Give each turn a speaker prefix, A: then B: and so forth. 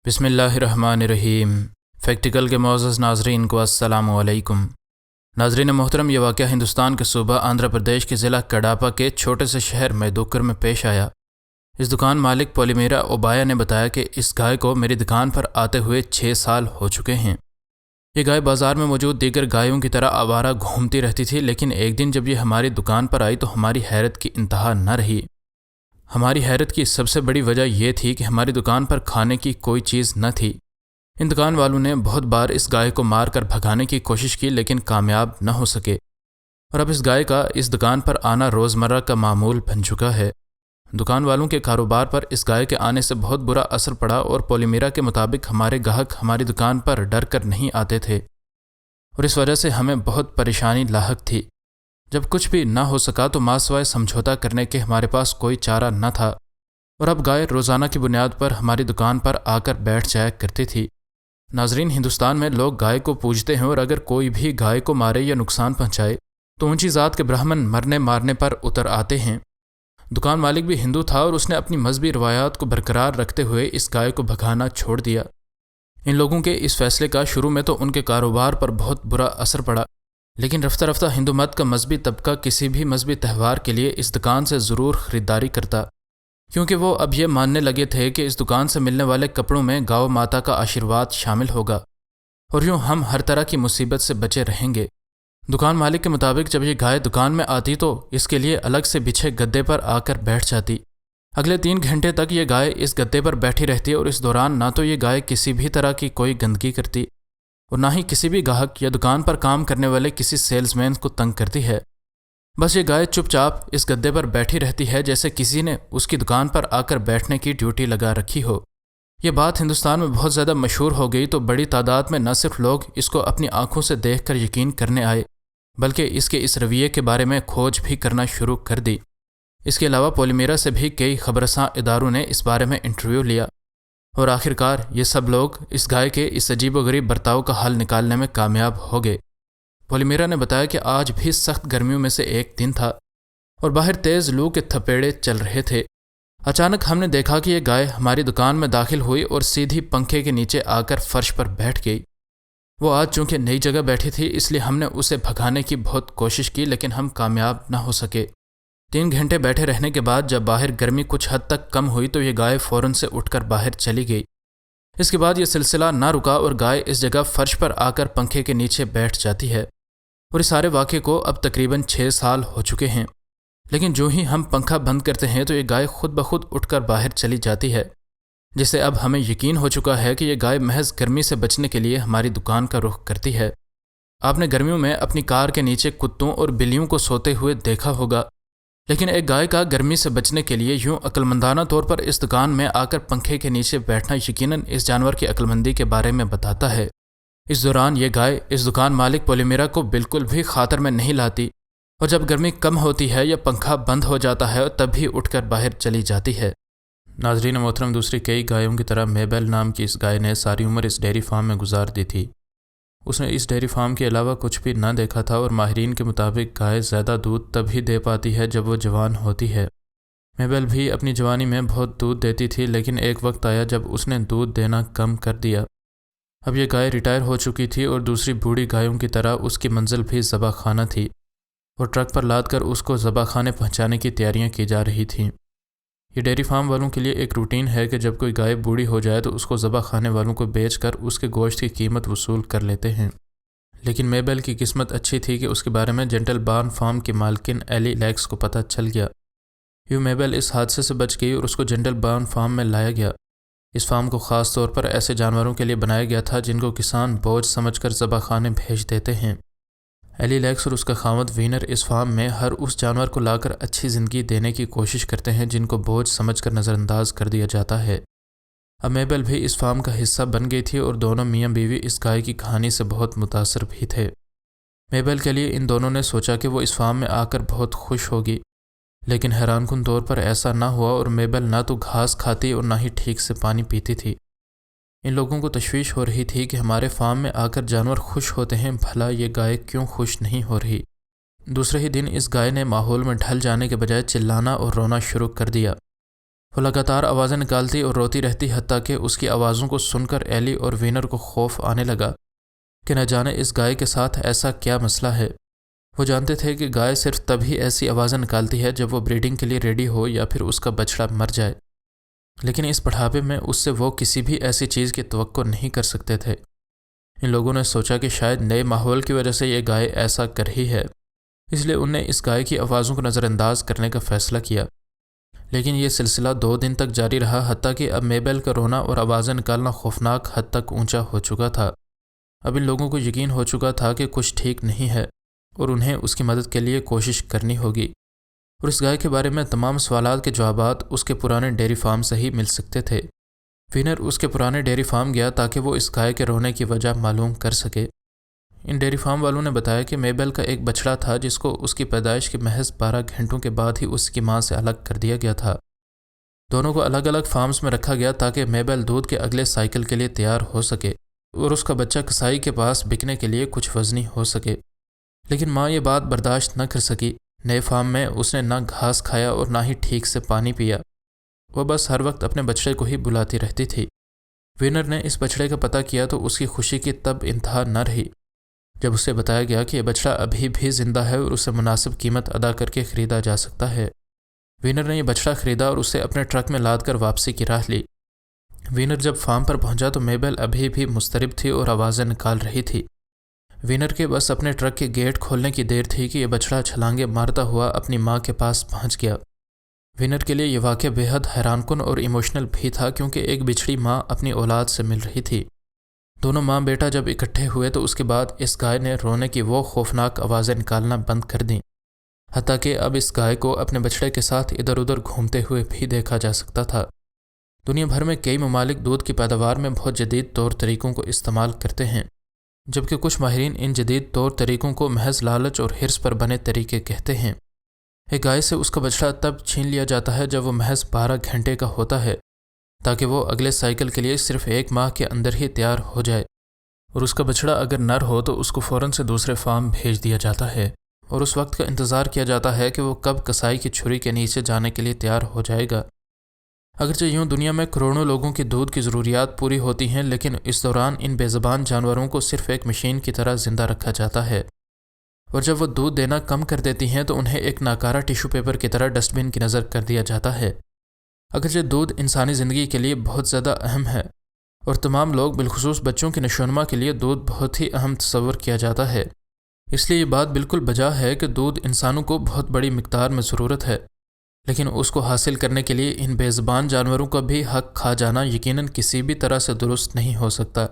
A: بسم اللہ الرحمن الرحیم۔ فیکٹیکل کے معزز ناظرین کو السلام علیکم۔ ناظرین محترم، یہ واقعہ ہندوستان کے صوبہ آندھرا پردیش کے ضلع کڈاپا کے چھوٹے سے شہر میدوکر میں پیش آیا۔ اس دکان مالک پولیمیرا اوبایا نے بتایا کہ اس گائے کو میری دکان پر آتے ہوئے 6 سال ہو چکے ہیں۔ یہ گائے بازار میں موجود دیگر گایوں کی طرح آوارہ گھومتی رہتی تھی، لیکن ایک دن جب یہ ہماری دکان پر آئی تو ہماری حیرت کی انتہا نہ رہی۔ ہماری حیرت کی سب سے بڑی وجہ یہ تھی کہ ہماری دکان پر کھانے کی کوئی چیز نہ تھی۔ ان دکان والوں نے بہت بار اس گائے کو مار کر بھگانے کی کوشش کی، لیکن کامیاب نہ ہو سکے، اور اب اس گائے کا اس دکان پر آنا روزمرہ کا معمول بن چکا ہے۔ دکان والوں کے کاروبار پر اس گائے کے آنے سے بہت برا اثر پڑا، اور پولیمیرا کے مطابق ہمارے گاہک ہماری دکان پر ڈر کر نہیں آتے تھے، اور اس وجہ سے ہمیں بہت پریشانی لاحق تھی۔ جب کچھ بھی نہ ہو سکا تو ماسوائے سمجھوتا کرنے کے ہمارے پاس کوئی چارہ نہ تھا، اور اب گائے روزانہ کی بنیاد پر ہماری دکان پر آ کر بیٹھ جایا کرتی تھی۔ ناظرین، ہندوستان میں لوگ گائے کو پوجتے ہیں، اور اگر کوئی بھی گائے کو مارے یا نقصان پہنچائے تو اونچی ذات کے برہمن مرنے مارنے پر اتر آتے ہیں۔ دکان مالک بھی ہندو تھا، اور اس نے اپنی مذہبی روایات کو برقرار رکھتے ہوئے اس گائے کو بھگانا چھوڑ دیا۔ ان لوگوں کے اس فیصلے کا شروع میں تو ان کے کاروبار پر بہت برا اثر پڑا، لیکن رفتہ رفتہ ہندو مت کا مذہبی طبقہ کسی بھی مذہبی تہوار کے لیے اس دکان سے ضرور خریداری کرتا، کیونکہ وہ اب یہ ماننے لگے تھے کہ اس دکان سے ملنے والے کپڑوں میں گاؤ ماتا کا آشیرواد شامل ہوگا، اور یوں ہم ہر طرح کی مصیبت سے بچے رہیں گے۔ دکان مالک کے مطابق جب یہ گائے دکان میں آتی تو اس کے لیے الگ سے بچھے گدے پر آ کر بیٹھ جاتی۔ اگلے 3 گھنٹے تک یہ گائے اس گدے پر بیٹھی رہتی، اور اس دوران نہ تو یہ گائے کسی بھی طرح کی کوئی گندگی کرتی، اور نہ ہی کسی بھی گاہک یا دکان پر کام کرنے والے کسی سیلز مین کو تنگ کرتی ہے۔ بس یہ گائے چپ چاپ اس گدے پر بیٹھی رہتی ہے، جیسے کسی نے اس کی دکان پر آ کر بیٹھنے کی ڈیوٹی لگا رکھی ہو۔ یہ بات ہندوستان میں بہت زیادہ مشہور ہو گئی تو بڑی تعداد میں نہ صرف لوگ اس کو اپنی آنکھوں سے دیکھ کر یقین کرنے آئے، بلکہ اس کے اس رویے کے بارے میں کھوج بھی کرنا شروع کر دی۔ اس کے علاوہ پولیمیرا سے بھی کئی خبررساں اداروں نے اس بارے میں انٹرویو لیا، اور آخرکار یہ سب لوگ اس گائے کے اس عجیب و غریب برتاؤ کا حل نکالنے میں کامیاب ہو گئے۔ پولیمیرا نے بتایا کہ آج بھی سخت گرمیوں میں سے ایک دن تھا، اور باہر تیز لو کے تھپیڑے چل رہے تھے۔ اچانک ہم نے دیکھا کہ یہ گائے ہماری دکان میں داخل ہوئی اور سیدھی پنکھے کے نیچے آ کر فرش پر بیٹھ گئی۔ وہ آج چونکہ نئی جگہ بیٹھی تھی، اس لیے ہم نے اسے بھگانے کی بہت کوشش کی، لیکن ہم کامیاب نہ ہو سکے۔ 3 گھنٹے بیٹھے رہنے کے بعد جب باہر گرمی کچھ حد تک کم ہوئی تو یہ گائے فوراً سے اٹھ کر باہر چلی گئی۔ اس کے بعد یہ سلسلہ نہ رکا، اور گائے اس جگہ فرش پر آ کر پنکھے کے نیچے بیٹھ جاتی ہے، اور اس سارے واقعے کو اب تقریباً 6 سال ہو چکے ہیں۔ لیکن جو ہی ہم پنکھا بند کرتے ہیں تو یہ گائے خود بخود اٹھ کر باہر چلی جاتی ہے، جس سے اب ہمیں یقین ہو چکا ہے کہ یہ گائے محض گرمی سے بچنے کے لیے ہماری دکان کا رخ کرتی ہے۔ آپ نے گرمیوں میں اپنی کار کے نیچے کتوں اور بلیوں کو سوتے ہوئے دیکھا ہوگا، لیکن ایک گائے کا گرمی سے بچنے کے لیے یوں عقلمندانہ طور پر اس دکان میں آ کر پنکھے کے نیچے بیٹھنا یقیناً اس جانور کی عقلمندی کے بارے میں بتاتا ہے۔ اس دوران یہ گائے اس دکان مالک پولیمیرا کو بالکل بھی خاطر میں نہیں لاتی، اور جب گرمی کم ہوتی ہے یا پنکھا بند ہو جاتا ہے تب بھی اٹھ کر باہر چلی جاتی ہے۔ ناظرین محترم، دوسری کئی گایوں کی طرح میبل نام کی اس گائے نے ساری عمر اس ڈیری فارم میں گزار دی تھی۔ اس نے اس ڈیری فارم کے علاوہ کچھ بھی نہ دیکھا تھا، اور ماہرین کے مطابق گائے زیادہ دودھ تب ہی دے پاتی ہے جب وہ جوان ہوتی ہے۔ میبل بھی اپنی جوانی میں بہت دودھ دیتی تھی، لیکن ایک وقت آیا جب اس نے دودھ دینا کم کر دیا۔ اب یہ گائے ریٹائر ہو چکی تھی، اور دوسری بوڑھی گایوں کی طرح اس کی منزل بھی ذبح خانہ تھی، اور ٹرک پر لاد کر اس کو ذبح خانے پہنچانے کی تیاریاں کی جا رہی تھیں۔ یہ ڈیری فارم والوں کے لیے ایک روٹین ہے کہ جب کوئی گائے بوڑھی ہو جائے تو اس کو ذبح خانے والوں کو بیچ کر اس کے گوشت کی قیمت وصول کر لیتے ہیں۔ لیکن میبل کی قسمت اچھی تھی کہ اس کے بارے میں جنٹل بارن فارم کی مالکن ایلی لیکس کو پتہ چل گیا۔ یوں میبل اس حادثے سے بچ گئی، اور اس کو جنٹل بارن فارم میں لایا گیا۔ اس فارم کو خاص طور پر ایسے جانوروں کے لیے بنایا گیا تھا جن کو کسان بوجھ سمجھ کر ذبح خانے بھیج دیتے ہیں۔ ایلی لیکس اور اس کا خاوند وینر اس فارم میں ہر اس جانور کو لا کر اچھی زندگی دینے کی کوشش کرتے ہیں جن کو بوجھ سمجھ کر نظر انداز کر دیا جاتا ہے۔ اب میبل بھی اس فارم کا حصہ بن گئی تھی، اور دونوں میاں بیوی اس گائے کی کہانی سے بہت متاثر بھی تھے۔ میبل کے لیے ان دونوں نے سوچا کہ وہ اس فارم میں آ کر بہت خوش ہوگی، لیکن حیران کن طور پر ایسا نہ ہوا، اور میبل نہ تو گھاس کھاتی اور نہ ہی ٹھیک سے پانی پیتی تھی۔ ان لوگوں کو تشویش ہو رہی تھی کہ ہمارے فارم میں آ کر جانور خوش ہوتے ہیں، بھلا یہ گائے کیوں خوش نہیں ہو رہی۔ دوسرے ہی دن اس گائے نے ماحول میں ڈھل جانے کے بجائے چلانا اور رونا شروع کر دیا۔ وہ لگاتار آوازیں نکالتی اور روتی رہتی، حتیٰ کہ اس کی آوازوں کو سن کر ایلی اور وینر کو خوف آنے لگا کہ نہ جانے اس گائے کے ساتھ ایسا کیا مسئلہ ہے۔ وہ جانتے تھے کہ گائے صرف تب ہی ایسی آوازیں نکالتی ہے جب وہ بریڈنگ کے لیے ریڈی ہو یا پھر اس کا بچڑا مر جائے، لیکن اس بڑھاپے میں اس سے وہ کسی بھی ایسی چیز کی توقع نہیں کر سکتے تھے۔ ان لوگوں نے سوچا کہ شاید نئے ماحول کی وجہ سے یہ گائے ایسا کر ہی ہے، اس لیے ان نے اس گائے کی آوازوں کو نظر انداز کرنے کا فیصلہ کیا۔ لیکن یہ سلسلہ 2 دن تک جاری رہا، حتیٰ کہ اب میبل کا رونا اور آوازیں نکالنا خوفناک حد تک اونچا ہو چکا تھا۔ اب ان لوگوں کو یقین ہو چکا تھا کہ کچھ ٹھیک نہیں ہے اور انہیں اس کی مدد کے لیے کوشش کرنی ہوگی، اور اس گائے کے بارے میں تمام سوالات کے جوابات اس کے پرانے ڈیری فارم سے ہی مل سکتے تھے۔ وینر اس کے پرانے ڈیری فارم گیا تاکہ وہ اس گائے کے رونے کی وجہ معلوم کر سکے۔ ان ڈیری فارم والوں نے بتایا کہ میبل کا ایک بچڑا تھا جس کو اس کی پیدائش کے محض 12 گھنٹوں کے بعد ہی اس کی ماں سے الگ کر دیا گیا تھا۔ دونوں کو الگ الگ فارمز میں رکھا گیا تاکہ میبل دودھ کے اگلے سائیکل کے لیے تیار ہو سکے اور اس کا بچہ کسائی کے پاس بکنے کے لیے کچھ وزنی ہو سکے۔ لیکن ماں یہ بات برداشت نہ کر سکی۔ نئے فارم میں اس نے نہ گھاس کھایا اور نہ ہی ٹھیک سے پانی پیا، وہ بس ہر وقت اپنے بچڑے کو ہی بلاتی رہتی تھی۔ وینر نے اس بچڑے کا پتہ کیا تو اس کی خوشی کی تب انتہا نہ رہی جب اسے بتایا گیا کہ یہ بچڑا ابھی بھی زندہ ہے اور اسے مناسب قیمت ادا کر کے خریدا جا سکتا ہے۔ وینر نے یہ بچڑا خریدا اور اسے اپنے ٹرک میں لاد کر واپسی کی راہ لی۔ وینر جب فارم پر پہنچا تو میبل ابھی بھی مضطرب تھی اور آوازیں نکال رہی تھی۔ وینر کے بس اپنے ٹرک کے گیٹ کھولنے کی دیر تھی کہ یہ بچڑا چھلانگے مارتا ہوا اپنی ماں کے پاس پہنچ گیا۔ وینر کے لیے یہ واقعہ بے حد حیران کن اور ایموشنل بھی تھا، کیونکہ ایک بچھڑی ماں اپنی اولاد سے مل رہی تھی۔ دونوں ماں بیٹا جب اکٹھے ہوئے تو اس کے بعد اس گائے نے رونے کی وہ خوفناک آوازیں نکالنا بند کر دیں، حتیٰ کہ اب اس گائے کو اپنے بچڑے کے ساتھ ادھر ادھر گھومتے ہوئے بھی دیکھا جا سکتا تھا۔ دنیا بھر میں کئی ممالک دودھ کی پیداوار میں بہت جدید طور طریقوں کو استعمال کرتے ہیں، جبکہ کچھ ماہرین ان جدید طور طریقوں کو محض لالچ اور حرص پر بنے طریقے کہتے ہیں۔ ایک گائے سے اس کا بچڑا تب چھین لیا جاتا ہے جب وہ محض 12 گھنٹے کا ہوتا ہے، تاکہ وہ اگلے سائیکل کے لیے صرف 1 ماہ کے اندر ہی تیار ہو جائے، اور اس کا بچڑا اگر نر ہو تو اس کو فوراً سے دوسرے فارم بھیج دیا جاتا ہے، اور اس وقت کا انتظار کیا جاتا ہے کہ وہ کب کسائی کی چھری کے نیچے جانے کے لیے تیار ہو جائے گا۔ اگرچہ یوں دنیا میں کروڑوں لوگوں کی دودھ کی ضروریات پوری ہوتی ہیں، لیکن اس دوران ان بے زبان جانوروں کو صرف ایک مشین کی طرح زندہ رکھا جاتا ہے، اور جب وہ دودھ دینا کم کر دیتی ہیں تو انہیں ایک ناکارہ ٹیشو پیپر کی طرح ڈسٹ بن کی نظر کر دیا جاتا ہے۔ اگرچہ دودھ انسانی زندگی کے لیے بہت زیادہ اہم ہے، اور تمام لوگ بالخصوص بچوں کی نشوونما کے لیے دودھ بہت ہی اہم تصور کیا جاتا ہے، اس لیے یہ بات بالکل بجا ہے کہ دودھ انسانوں کو بہت بڑی مقدار میں ضرورت ہے، لیکن اس کو حاصل کرنے کے لیے ان بے زبان جانوروں کا بھی حق کھا جانا یقیناً کسی بھی طرح سے درست نہیں ہو سکتا۔